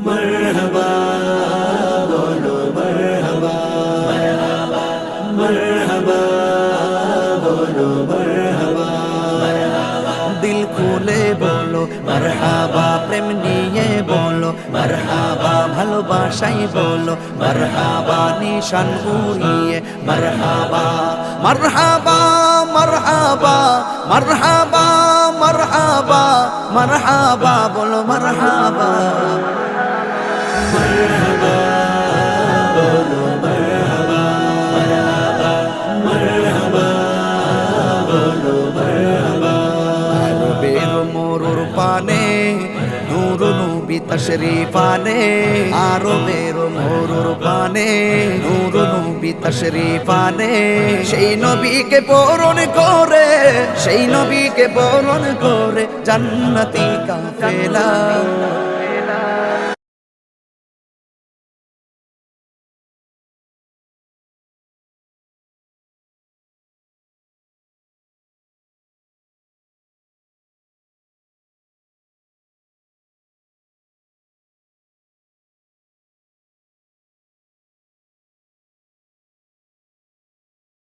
मरहबा बोलो मरहबा मरहबा बोलो मरहबा दिल खुले बोलो मरहबा प्रेम निये बोलो मरहबा ভালোবাসাই বলো মরহাবা নিশান উড়িয়ে মরহাবা মরহাবা মরহাবা মরহাবা মরহাবা মরহাবা বলো মরহাবা মরহাবা বলো মরহাবা মরহাবা বলো মরহাবা আরবের মোরুর পানে নূর নবী তশরীফ আনে আরবের মোরুর পানে নূর নবী তশরীফ আনে সেই নবীকে বরণ করে সেই নবীকে বরণ করে জান্নাতি কাফেলা